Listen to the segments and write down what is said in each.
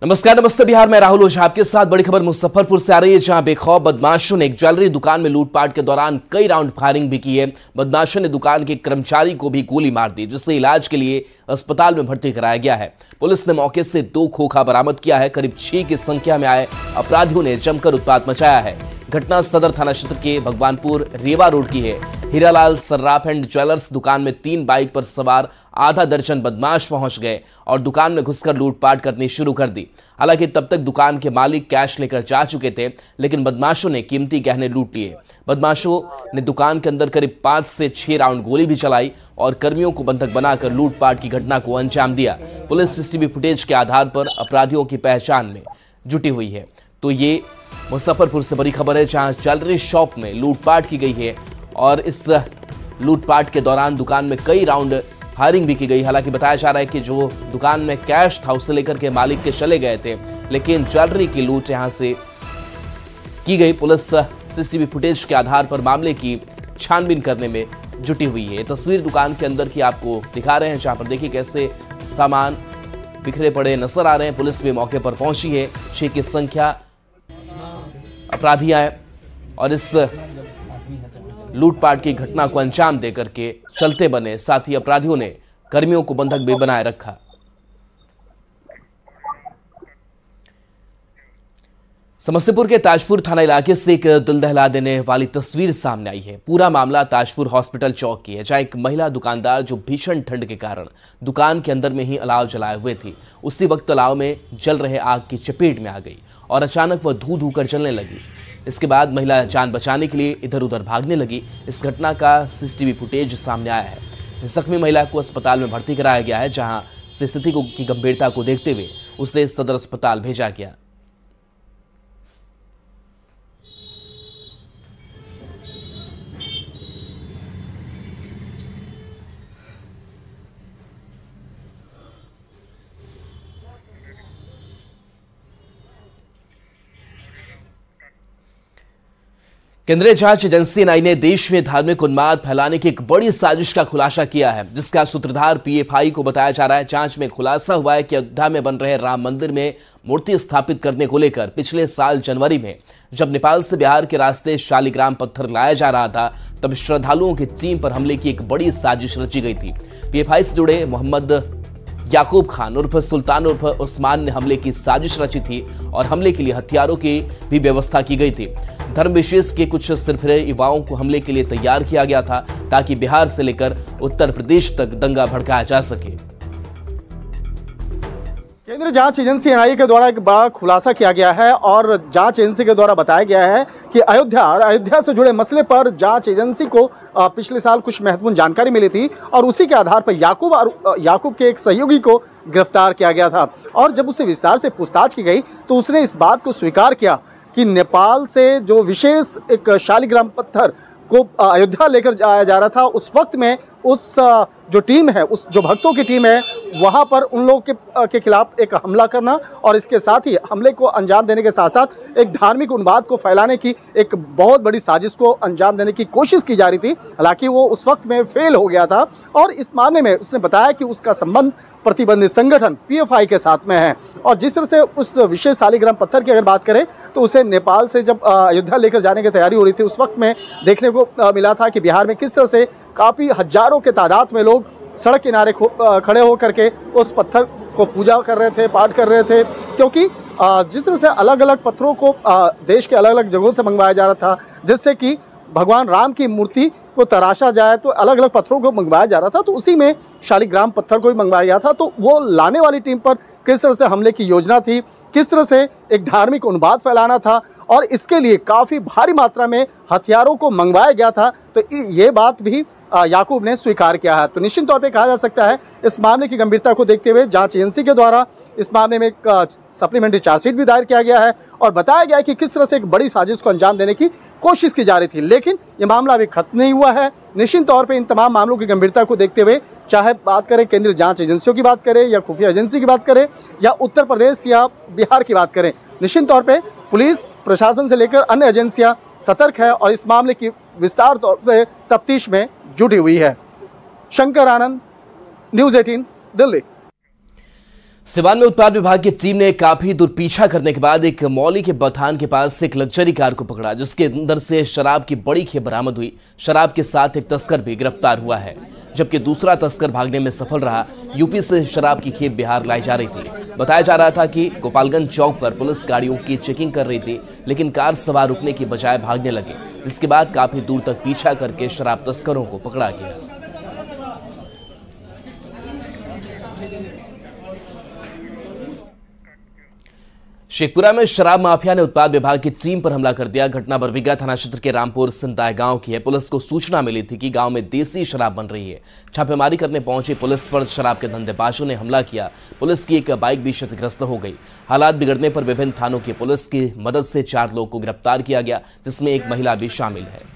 नमस्कार, नमस्ते बिहार में राहुल ओझा आपके साथ। बड़ी खबर मुजफ्फरपुर से आ रही है, जहां बेखौफ बदमाशों ने एक ज्वेलरी दुकान में लूटपाट के दौरान कई राउंड फायरिंग भी की है। बदमाशों ने दुकान के कर्मचारी को भी गोली मार दी, जिसे इलाज के लिए अस्पताल में भर्ती कराया गया है। पुलिस ने मौके से 2 खोखा बरामद किया है। करीब 6 की संख्या में आए अपराधियों ने जमकर उत्पात मचाया है। घटना सदर थाना क्षेत्र के भगवानपुर रेवा रोड की है। हीरालाल सर्राफ एंड ज्वेलर्स दुकान में 3 बाइक पर सवार आधा दर्जन बदमाश पहुंच गए और दुकान में घुसकर लूटपाट करनी शुरू कर दी। हालांकि तब तक दुकान के मालिक कैश लेकर जा चुके थे, लेकिन बदमाशों ने कीमती गहने लूट लिए। बदमाशों ने दुकान के अंदर करीब 5 से 6 राउंड गोली भी चलाई और कर्मियों को बंधक बनाकर लूटपाट की घटना को अंजाम दिया। पुलिस सीसीटीवी फुटेज के आधार पर अपराधियों की पहचान में जुटी हुई है। तो ये मुजफ्फरपुर से बड़ी खबर है, जहां ज्वेलरी शॉप में लूटपाट की गई है और इस लूटपाट के दौरान दुकान में कई राउंड फायरिंग भी की गई। हालांकि बताया जा रहा है कि जो दुकान में कैश था उसे लेकर के मालिक के चले गए थे, लेकिन ज्वेलरी की लूट यहां से की गई। पुलिस सीसीटीवी फुटेज के आधार पर मामले की छानबीन करने में जुटी हुई है। तस्वीर दुकान के अंदर की आपको दिखा रहे हैं, जहां पर देखिए कैसे सामान बिखरे पड़े नजर आ रहे हैं। पुलिस भी मौके पर पहुंची है। 6 की संख्या अपराधी आए और इस लूटपाट की घटना को अंजाम देकर के चलते बने। साथ ही अपराधियों ने कर्मियों को बंधक भी बनाए रखा। समस्तीपुर के ताजपुर थाना इलाके से एक दिल दहला देने वाली तस्वीर सामने आई है। पूरा मामला ताजपुर हॉस्पिटल चौक की है, जहां एक महिला दुकानदार जो भीषण ठंड के कारण दुकान के अंदर में ही अलाव जलाए हुए थी, उसी वक्त अलाव में जल रहे आग की चपेट में आ गई और अचानक वह धू धू कर जलने लगी। इसके बाद महिला जान बचाने के लिए इधर उधर भागने लगी। इस घटना का सीसीटीवी फुटेज सामने आया है। जख्मी महिला को अस्पताल में भर्ती कराया गया है, जहां से स्थिति की गंभीरता को देखते हुए उसे सदर अस्पताल भेजा गया। केंद्रीय जांच एजेंसी एनआईए ने देश में धार्मिक उन्माद फैलाने की एक बड़ी साजिश का खुलासा किया है, जिसका सूत्रधार पीएफआई को बताया जा रहा है। जांच में खुलासा हुआ है कि अयोध्या में बन रहे राम मंदिर में मूर्ति स्थापित करने को लेकर पिछले साल जनवरी में जब नेपाल से बिहार के रास्ते शालिग्राम पत्थर लाया जा रहा था, तब श्रद्धालुओं की टीम पर हमले की एक बड़ी साजिश रची गई थी। पीएफआई से जुड़े मोहम्मद याकूब खान उर्फ सुल्तान उर्फ उस्मान ने हमले की साजिश रची थी और हमले के लिए हथियारों की भी व्यवस्था की गई थी। धर्म विशेष के कुछ सिरफिरे युवाओं को हमले के लिए तैयार किया गया था, ताकि बिहार से लेकर उत्तर प्रदेश तक दंगा भड़काया जा सके। केंद्रीय जांच एजेंसी एनआईए के द्वारा एक बड़ा खुलासा किया गया है और जांच एजेंसी के द्वारा बताया गया है कि अयोध्या से जुड़े मसले पर जांच एजेंसी को पिछले साल कुछ महत्वपूर्ण जानकारी मिली थी और उसी के आधार पर याकूब के एक सहयोगी को गिरफ्तार किया गया था। और जब उससे विस्तार से पूछताछ की गई तो उसने इस बात को स्वीकार किया कि नेपाल से जो विशेष एक शालिग्राम पत्थर को अयोध्या लेकर जाया जा रहा था, उस वक्त में उस जो टीम है, उस जो भक्तों की टीम है, वहाँ पर उन लोगों के खिलाफ एक हमला करना और इसके साथ ही हमले को अंजाम देने के साथ साथ एक धार्मिक उन्माद को फैलाने की एक बहुत बड़ी साजिश को अंजाम देने की कोशिश की जा रही थी। हालांकि वो उस वक्त में फेल हो गया था और इस मामले में उसने बताया कि उसका संबंध प्रतिबंधित संगठन पीएफआई के साथ में है। और जिस तरह से उस विशेष शालिग्राम पत्थर की अगर बात करें तो उसे नेपाल से जब अयोध्या लेकर जाने की तैयारी हो रही थी, उस वक्त में देखने को मिला था कि बिहार में किस तरह से काफ़ी हजारों के तादाद में लोग सड़क किनारे खड़े होकर के उस पत्थर को पूजा कर रहे थे, पाठ कर रहे थे, क्योंकि जिस तरह से अलग अलग पत्थरों को देश के अलग अलग जगहों से मंगवाया जा रहा था, जिससे कि भगवान राम की मूर्ति को तराशा जाए, तो अलग अलग पत्थरों को मंगवाया जा रहा था। तो उसी में शालिग्राम पत्थर को भी मंगवाया गया था। तो वो लाने वाली टीम पर किस तरह से हमले की योजना थी, किस तरह से एक धार्मिक उन्माद फैलाना था और इसके लिए काफ़ी भारी मात्रा में हथियारों को मंगवाया गया था, तो ये बात भी याकूब ने स्वीकार किया है। तो निश्चित तौर पे कहा जा सकता है इस मामले की गंभीरता को देखते हुए जांच एजेंसी के द्वारा इस मामले में एक सप्लीमेंट्री चार्जशीट भी दायर किया गया है और बताया गया है कि किस तरह से एक बड़ी साजिश को अंजाम देने की कोशिश की जा रही थी। लेकिन ये मामला अभी खत्म नहीं हुआ है। निश्चित तौर पे इन तमाम मामलों की गंभीरता को देखते हुए, चाहे बात करें केंद्रीय जांच एजेंसियों की बात करें या खुफिया एजेंसी की बात करें या उत्तर प्रदेश या बिहार की बात करें, निश्चित तौर पे पुलिस प्रशासन से लेकर अन्य एजेंसियां सतर्क है और इस मामले की विस्तार तौर से तफ्तीश में जुटी हुई है। शंकर आनंद, न्यूज़ 18, दिल्ली। सिवान में उत्पाद विभाग की टीम ने काफी दूर पीछा करने के बाद एक मौली के बथान के पास एक लग्जरी कार को पकड़ा, जिसके अंदर से शराब की बड़ी खेप बरामद हुई। शराब के साथ एक तस्कर भी गिरफ्तार हुआ है, जबकि दूसरा तस्कर भागने में सफल रहा। यूपी से शराब की खेप बिहार लाई जा रही थी। बताया जा रहा था कि गोपालगंज चौक पर पुलिस गाड़ियों की चेकिंग कर रही थी, लेकिन कार सवार रुकने की बजाय भागने लगे, जिसके बाद काफी दूर तक पीछा करके शराब तस्करों को पकड़ा गया। शेखपुरा में शराब माफिया ने उत्पाद विभाग की टीम पर हमला कर दिया। घटना बरबीघा थाना क्षेत्र के रामपुर सिंताय गांव की है। पुलिस को सूचना मिली थी कि गांव में देसी शराब बन रही है। छापेमारी करने पहुंची पुलिस पर शराब के धंधेबाजों ने हमला किया। पुलिस की एक बाइक भी क्षतिग्रस्त हो गई। हालात बिगड़ने पर विभिन्न थानों की पुलिस की मदद से 4 लोगों को गिरफ्तार किया गया, जिसमें एक महिला भी शामिल है।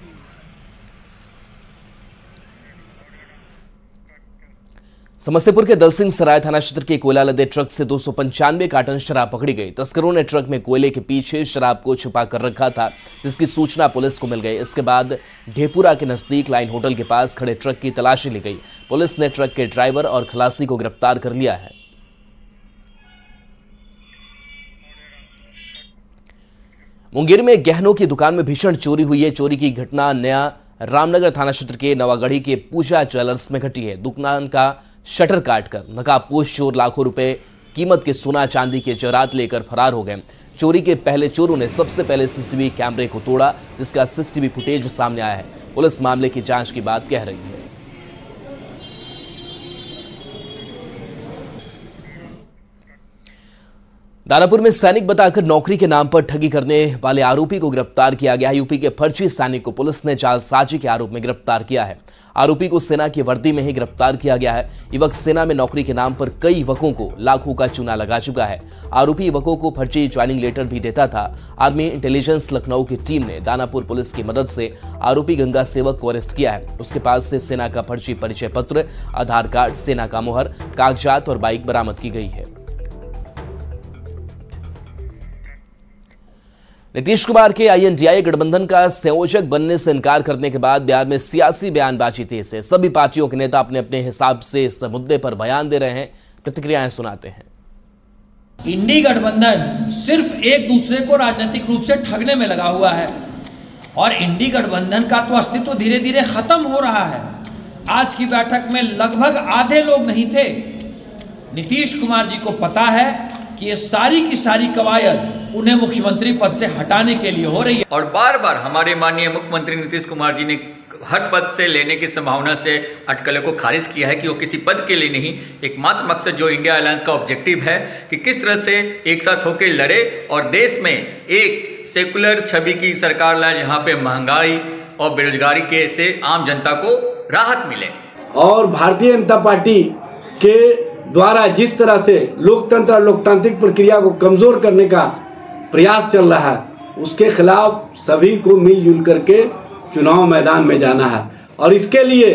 समस्तीपुर के दलसिंह सराय थाना क्षेत्र के कोयला लदे ट्रक से 295 कार्टन शराब पकड़ी गई। तस्करों ने ट्रक में कोयले के पीछे शराब को छुपा कर रखा था, जिसकी सूचना पुलिस को मिल गई। इसके बाद ढेपुरा के नजदीक लाइन होटल के पास खड़े ट्रक की तलाशी ली गई। पुलिस ने ट्रक के ड्राइवर और खलासी को गिरफ्तार कर लिया है। मुंगेर में गहनों की दुकान में भीषण चोरी हुई है। चोरी की घटना नया रामनगर थाना क्षेत्र के नवागढ़ी के पूजा ज्वेलर्स में घटी है। दुकान का शटर काटकर नकाबपोश चोर लाखों रुपए कीमत के सोना चांदी के जेवरात लेकर फरार हो गए। चोरी के पहले चोरों ने सबसे पहले सीसीटीवी कैमरे को तोड़ा, जिसका सीसीटीवी फुटेज सामने आया है। पुलिस मामले की जांच की बात कह रही है। दानापुर में सैनिक बताकर नौकरी के नाम पर ठगी करने वाले आरोपी को गिरफ्तार किया गया है। यूपी के फर्जी सैनिक को पुलिस ने जालसाजी के आरोप में गिरफ्तार किया है। आरोपी को सेना की वर्दी में ही गिरफ्तार किया गया है। युवक सेना में नौकरी के नाम पर कई युवकों को लाखों का चूना लगा चुका है। आरोपी युवकों को फर्जी ज्वाइनिंग लेटर भी देता था। आर्मी इंटेलिजेंस लखनऊ की टीम ने दानापुर पुलिस की मदद से आरोपी गंगा सेवक को अरेस्ट किया है। उसके पास से सेना का फर्जी परिचय पत्र, आधार कार्ड, सेना का मोहर, कागजात और बाइक बरामद की गई है। नीतीश कुमार के INDIA गठबंधन का संयोजक बनने से इनकार करने के बाद बिहार में सियासी बयानबाजी तेज है। सभी पार्टियों के नेता अपने अपने हिसाब से इस मुद्दे पर बयान दे रहे हैं। प्रतिक्रियाएं सुनाते हैं। इंडी गठबंधन सिर्फ एक दूसरे को राजनीतिक रूप से ठगने में लगा हुआ है और इंडी गठबंधन का तो अस्तित्व धीरे धीरे खत्म हो रहा है। आज की बैठक में लगभग आधे लोग नहीं थे। नीतीश कुमार जी को पता है कि ये सारी की सारी कवायद उन्हें मुख्यमंत्री पद से हटाने के लिए हो रही है और बार बार हमारे माननीय मुख्यमंत्री नीतीश कुमार जी ने हर पद से लेने की संभावना से अटकलों को खारिज किया है कि वो किसी पद के लिए नहीं, एकमात्र मकसद जो इंडिया अलायंस का ऑब्जेक्टिव है कि किस तरह से एक साथ होकर लड़े और देश में एक सेकुलर छवि की सरकार लाए, जहां पे महंगाई और बेरोजगारी के से आम जनता को राहत मिले। और भारतीय जनता पार्टी के द्वारा जिस तरह से लोकतंत्र और लोकतांत्रिक प्रक्रिया को कमजोर करने का प्रयास चल रहा है, उसके खिलाफ सभी को मिलजुल करके चुनाव मैदान में जाना है और इसके लिए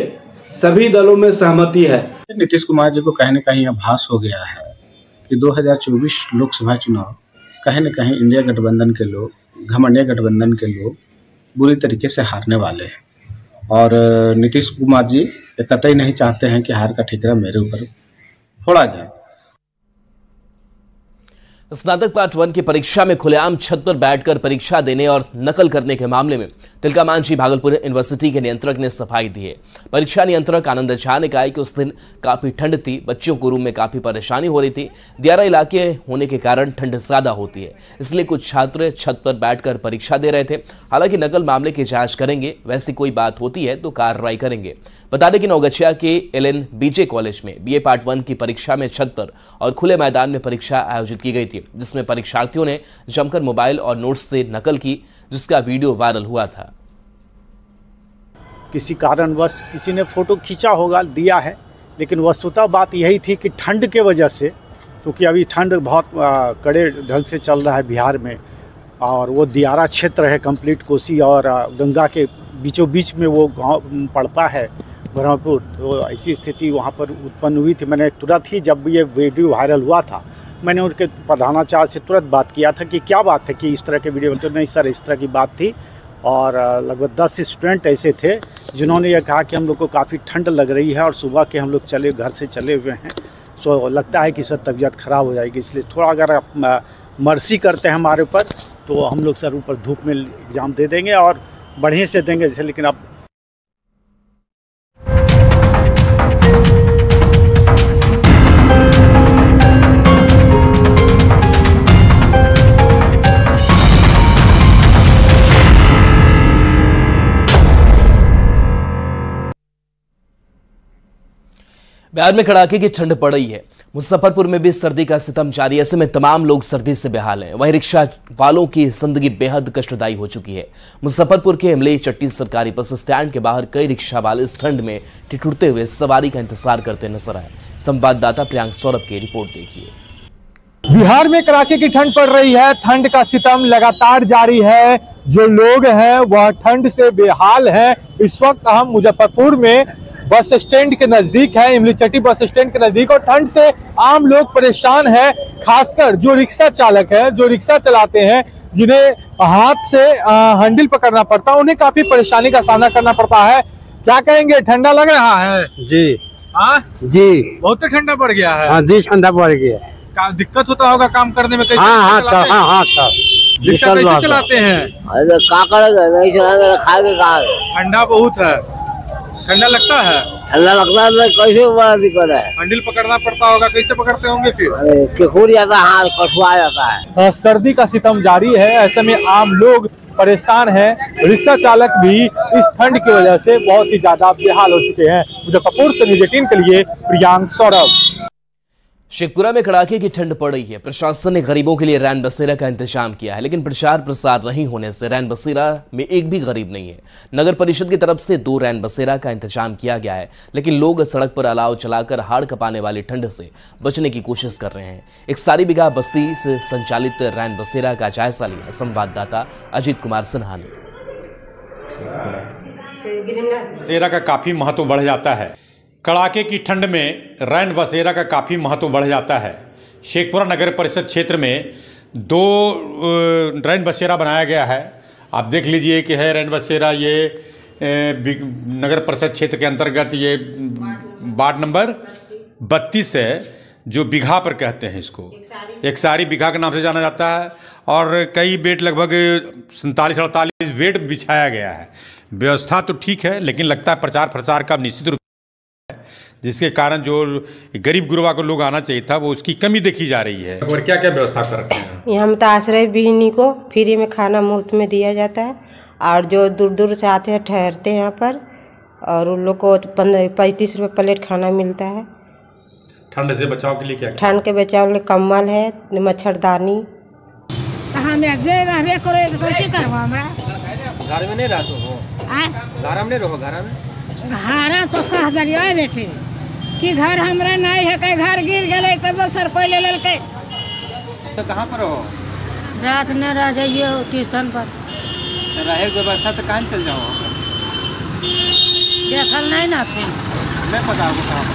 सभी दलों में सहमति है। नीतीश कुमार जी को कहीं न कहीं आभास हो गया है कि 2024 लोकसभा चुनाव कहीं न कहीं इंडिया गठबंधन के लोग, घमंडिया गठबंधन के लोग बुरी तरीके से हारने वाले हैं और नीतीश कुमार जी कतई नहीं चाहते हैं कि हार का ठिकरा मेरे ऊपर फोड़ा जाए। स्नातक पार्ट 1 की परीक्षा में खुलेआम छत पर बैठकर परीक्षा देने और नकल करने के मामले में तिलकामांझी भागलपुर यूनिवर्सिटी के नियंत्रक ने सफाई दी है। परीक्षा नियंत्रक आनंद झा ने कहा कि उस दिन काफी ठंड थी, बच्चों को रूम में काफी परेशानी हो रही थी। दियारा इलाके होने के कारण ठंड ज्यादा होती है, इसलिए कुछ छात्र छत पर बैठकर परीक्षा दे रहे थे। हालांकि नकल मामले की जांच करेंगे, वैसी कोई बात होती है तो कार्रवाई करेंगे। बता दें कि नौगछिया के LNBJ कॉलेज में BA पार्ट 1 की परीक्षा में छत पर और खुले मैदान में परीक्षा आयोजित की गई थी, जिसमें परीक्षार्थियों ने जमकर मोबाइल और नोट्स से नकल की, जिसका वीडियो वायरल हुआ था। किसी कारणवश किसी ने फोटो खींचा होगा, दिया है, लेकिन वस्तुतः बात यही थी कि ठंड के वजह से, क्योंकि अभी ठंड बहुत कड़े ढंग से चल रहा है बिहार में और वो दियारा क्षेत्र है कंप्लीट, कोसी और गंगा के बीचों बीच में वो गाँव पड़ता है ब्रह्मपुर। तो ऐसी स्थिति वहाँ पर उत्पन्न हुई थी। मैंने तुरंत ही जब ये वीडियो वायरल हुआ था, मैंने उनके प्रधानाचार्य से तुरंत बात किया था कि क्या बात है कि इस तरह के वीडियो बनते। नहीं सर, इस तरह की बात थी और लगभग 10 स्टूडेंट ऐसे थे जिन्होंने ये कहा कि हम लोग को काफ़ी ठंड लग रही है और सुबह के हम लोग घर से चले हुए हैं सो लगता है कि सर तबीयत ख़राब हो जाएगी, इसलिए थोड़ा अगर आप मर्सी करते हैं हमारे ऊपर तो हम लोग सर ऊपर धूप में एग्ज़ाम दे देंगे और बढ़िया से देंगे जैसे। लेकिन अब बिहार में कड़ाके की ठंड पड़ रही है। मुजफ्फरपुर में भी सर्दी का सितम जारी है। ऐसे में तमाम लोग सर्दी से बेहाल हैं। वहीं रिक्शा वालों की जिंदगी बेहद कष्टदायी हो चुकी है। मुजफ्फरपुर के इमली चट्टी सरकारी बस स्टैंड के बाहर कई रिक्शा वाले इस ठंड में ठिठुरते हुए सवारी का इंतजार करते नजर आए। संवाददाता प्रियांक सौरभ की रिपोर्ट देखिए। बिहार में कड़ाके की ठंड पड़ रही है। ठंड का सितम लगातार जारी है। जो लोग हैं वह ठंड से बेहाल हैं। इस वक्त हम मुजफ्फरपुर में बस स्टैंड के नजदीक है, इमली चट्टी बस स्टैंड के नजदीक, और ठंड से आम लोग परेशान हैं। खासकर जो रिक्शा चालक है, जो रिक्शा चलाते हैं, जिन्हें हाथ से हैंडल पकड़ना पड़ता है, उन्हें काफी परेशानी का सामना करना पड़ता है। क्या कहेंगे, ठंडा लग रहा है? जी जी बहुत ठंडा पड़ गया है। जी ठंडा पड़ गया। दिक्कत होता होगा काम करने में? हाँ, रिक्शा कैसे चलाते हैं? नहीं चलाएंगे, खाएंगे कहाँ? ठंडा बहुत है। ठंडा लगता है? ठंडा लगता है, कैसे बड़ा दिक्कत है। हैंडल पकड़ना पड़ता होगा, कैसे पकड़ते होंगे फिर? केकुर जाता है, हाथ कठुआ जाता है। सर्दी का सितम जारी है। ऐसे में आम लोग परेशान हैं। रिक्शा चालक भी इस ठंड की वजह से बहुत ही ज्यादा बेहाल हो चुके हैं। मुजफ्फरपुर से न्यूज़ 18 के लिए प्रियांक सौरभ। शेखपुरा में कड़ाके की ठंड पड़ रही है। प्रशासन ने गरीबों के लिए रैन बसेरा का इंतजाम किया है, लेकिन प्रचार प्रसार नहीं होने से रैन बसेरा में एक भी गरीब नहीं है। नगर परिषद की तरफ से 2 रैन बसेरा का इंतजाम किया गया है, लेकिन लोग सड़क पर अलाव चलाकर हाड़ कपाने वाली ठंड से बचने की कोशिश कर रहे हैं। एक सारी बिघा बस्ती से संचालित रैन बसेरा का जायजा लिया संवाददाता अजीत कुमार सिन्हा ने। बसेरा का काफी महत्व बढ़ जाता है। कड़ाके की ठंड में रैन बसेरा का काफ़ी महत्व बढ़ जाता है। शेखपुरा नगर परिषद क्षेत्र में 2 रैन बसेरा बनाया गया है। आप देख लीजिए कि है रैन बसेरा, ये नगर परिषद क्षेत्र के अंतर्गत ये वार्ड नंबर 32 है, जो बिघा पर कहते हैं इसको। एक सारी बिघा के नाम से जाना जाता है, और कई बेड लगभग 47-48 बेड बिछाया गया है। व्यवस्था तो ठीक है, लेकिन लगता है प्रचार प्रसार का निश्चित रूप, जिसके कारण जो गरीब गुरबा को लोग आना चाहिए था, वो उसकी कमी देखी जा रही है। और क्या क्या व्यवस्था कर रखे हैं? यहाँ तो आश्रय विहीनी को फ्री में खाना मुफ्त में दिया जाता है, और जो दूर दूर से आते हैं ठहरते हैं यहाँ पर, और उन लोग को 35 रुपये प्लेट खाना मिलता है। ठंड से बचाव के लिए क्या? ठंड के बचाव के लिए कम्बल है, मच्छरदानी। घर में नहीं रहते हो? घर में नहीं रहो? घर में घरा तो कह दिया बेटे कि घर हमरा नहीं है, कई घर गिर गए तो दोसर पहले ले के। तो कहाँ पर हो? रात में रह जाइए ट्यूशन पर। रहे व्यवस्था तो कहाँ चल जाओ? देखल नहीं ना, फिर नहीं पता आपको कहाँ पर?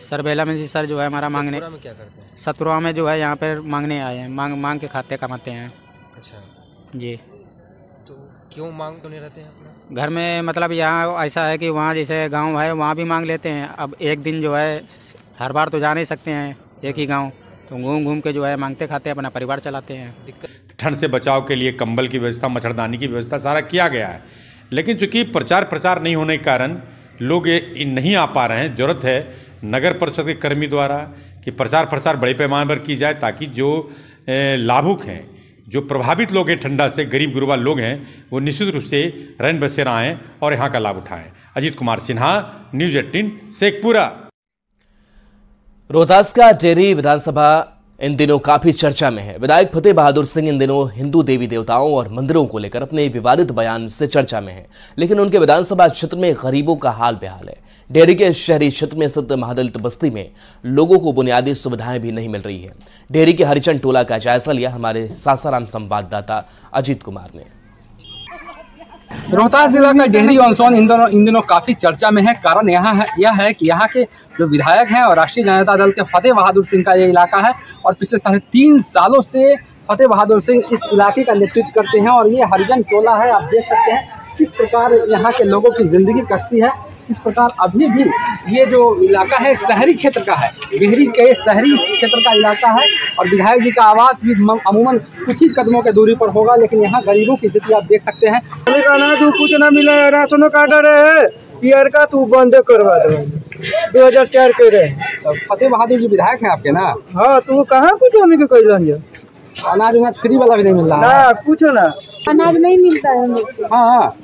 सर बेला में जी सर जो है हमारा मांगने में क्या करते हैं? सतुरा में जो है यहाँ पर मांगने आए हैं, मांग के खाते कमाते हैं। अच्छा जी। तो क्यों मांग तो नहीं रहते हैं अपना घर में? मतलब यहाँ ऐसा है कि वहाँ जैसे गांव है वहाँ भी मांग लेते हैं। अब एक दिन जो है हर बार तो जा नहीं सकते हैं एक ही गांव, तो घूम घूम के जो है मांगते खाते अपना परिवार चलाते हैं। ठंड से बचाव के लिए कंबल की व्यवस्था, मच्छरदानी की व्यवस्था सारा किया गया है, लेकिन चूंकि प्रचार प्रसार नहीं होने के कारण लोग ये नहीं आ पा रहे हैं। जरूरत है नगर परिषद के कर्मी द्वारा कि प्रचार प्रसार बड़े पैमाने पर की जाए, ताकि जो लाभुक हैं, जो प्रभावित लोग हैं ठंडा से, गरीब गुरबा लोग हैं, वो निश्चित रूप से रैन बसेरा आएँ और यहाँ का लाभ उठाएं। अजीत कुमार सिन्हा, न्यूज़ 18 शेखपुरा। रोहतास का डेहरी विधानसभा इन दिनों काफी चर्चा में है। विधायक फतेह बहादुर सिंह इन दिनों हिंदू देवी देवताओं और मंदिरों को लेकर अपने विवादित बयान से चर्चा में हैं, लेकिन उनके विधानसभा क्षेत्र में गरीबों का हाल बेहाल है। डेहरी के शहरी क्षेत्र में स्थित महादलित बस्ती में लोगों को बुनियादी सुविधाएं भी नहीं मिल रही है। डेहरी के हरिचंद टोला का जायजा लिया हमारे सासाराम संवाददाता अजीत कुमार ने। रोहतास जिला का डेहरी ऑन इन दिनों काफी चर्चा में है। कारण यह है कि यहाँ के जो विधायक हैं और राष्ट्रीय जनता दल के फतेह बहादुर सिंह का ये इलाका है, और पिछले 3.5 सालों से फतेह बहादुर सिंह इस इलाके का नेतृत्व करते हैं। और ये हरिजन टोला है, आप देख सकते हैं किस प्रकार यहाँ के लोगों की जिंदगी कटती है। इस प्रकार अभी भी ये जो इलाका है शहरी क्षेत्र का है, बिहरी के शहरी क्षेत्र का इलाका है और विधायक जी का आवास भी अमूमन कुछ ही कदमों के दूरी पर होगा, लेकिन यहाँ गरीबों की स्थिति आप देख सकते हैं। कुछ ना मिला, राशन कार्ड रहे पीआर का तू बंद करवा दो, 2004 के रहे। फतेह बहादुर जी विधायक हैं आपके ना? हाँ, तू कहाँ कुछ हमें कैल अनाज उनाज फ्री वाला भी नहीं मिल रहा ना, कुछ ना अनाज नहीं मिलता है हम लोग। हाँ,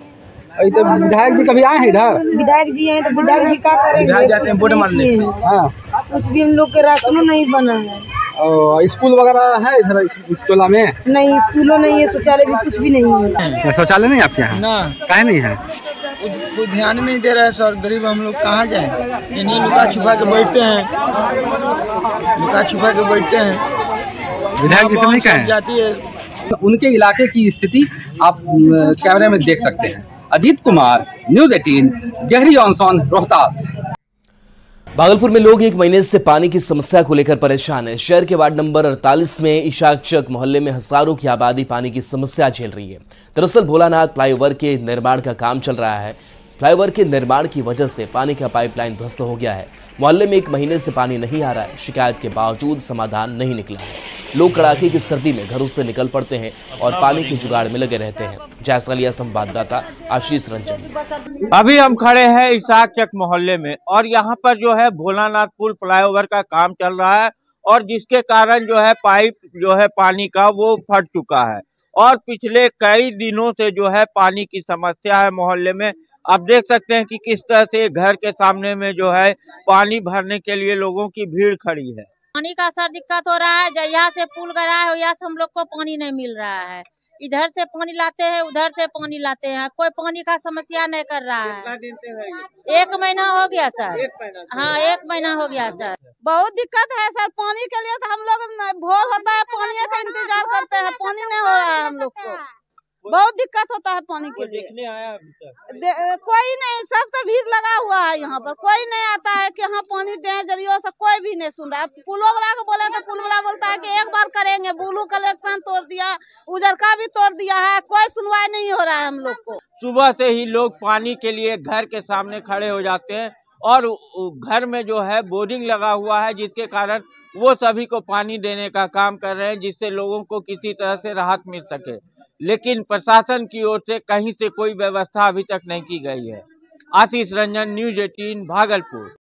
तो विधायक जी कभी आए हैं इधर? विधायक जी हैं तो विधायक जी क्या करेंगे? विधायक जाते हैं वोट मारने। हाँ, कुछ भी हम लोग के राशन नहीं बना है। स्कूल वगैरह है इधर इस टोला में? नहीं, स्कूलों नहीं है, शौचालय भी कुछ भी नहीं है। शौचालय नहीं आपके यहाँ? ना, काहे नहीं है? कोई ध्यान नहीं दे रहा है सर, गरीब हम लोग कहाँ जाए, इन्हीं लुका छुपा के बैठते हैं, लुका छुपा के बैठते हैं। विधायक जी से नहीं कहें जाती है। उनके इलाके की स्थिति आप कैमरे में देख सकते हैं। अजीत कुमार, न्यूज़ 18, गहरी ऑनसॉन, रोहतास। भागलपुर में लोग एक महीने से पानी की समस्या को लेकर परेशान हैं। शहर के वार्ड नंबर 48 में इशाक चक मोहल्ले में हजारों की आबादी पानी की समस्या झेल रही है। दरअसल भोलानाथ फ्लाईओवर के निर्माण का काम चल रहा है। फ्लाईओवर के निर्माण की वजह से पानी का पाइपलाइन ध्वस्त हो गया है। मोहल्ले में एक महीने से पानी नहीं आ रहा है। शिकायत के बावजूद समाधान नहीं निकला है। लोग कड़ाके की सर्दी में घरों से निकल पड़ते हैं और पानी की जुगाड़ में लगे रहते हैं। जायजा लिया संवाददाता आशीष रंजन। अभी हम खड़े हैं इशाक चक मोहल्ले में और यहाँ पर जो है भोलानाथ पुल फ्लाईओवर का काम चल रहा है और जिसके कारण जो है पाइप जो है पानी का वो फट चुका है और पिछले कई दिनों से जो है पानी की समस्या है मोहल्ले में। आप देख सकते हैं कि किस तरह से घर के सामने में जो है पानी भरने के लिए लोगों की भीड़ खड़ी है। पानी का सर दिक्कत हो रहा है। यहाँ से पुल गड़ा है, यहाँ से हम लोग को पानी नहीं मिल रहा है। इधर से पानी लाते हैं, उधर से पानी लाते हैं, कोई पानी का समस्या नहीं कर रहा है। कितना दिन से है? 1 महीना हो गया सर। हाँ, 1 महीना हो गया सर। बहुत दिक्कत है सर, पानी के लिए तो हम लोग भोर होता है पानी का इंतजार करते हैं, पानी नहीं हो रहा है हम लोग को। बहुत दिक्कत होता है पानी के लिए। देखने आया कोई नहीं, सब तो भीड़ लगा हुआ है यहाँ पर, कोई नहीं आता है कि हाँ पानी दें जरियो से, कोई भी नहीं सुन रहा है। पुलों वाला को बोले तो पुल वाला बोलता है कि एक बार करेंगे, ब्लू कलेक्शन तोड़ दिया, उजर का भी तोड़ दिया है, कोई सुनवाई नहीं हो रहा है हम लोग को। सुबह से ही लोग पानी के लिए घर के सामने खड़े हो जाते हैं और घर में जो है बोरिंग लगा हुआ है, जिसके कारण वो सभी को पानी देने का काम कर रहे हैं, जिससे लोगों को किसी तरह से राहत मिल सके। लेकिन प्रशासन की ओर से कहीं से कोई व्यवस्था अभी तक नहीं की गई है। आशीष रंजन, न्यूज़ 18, भागलपुर।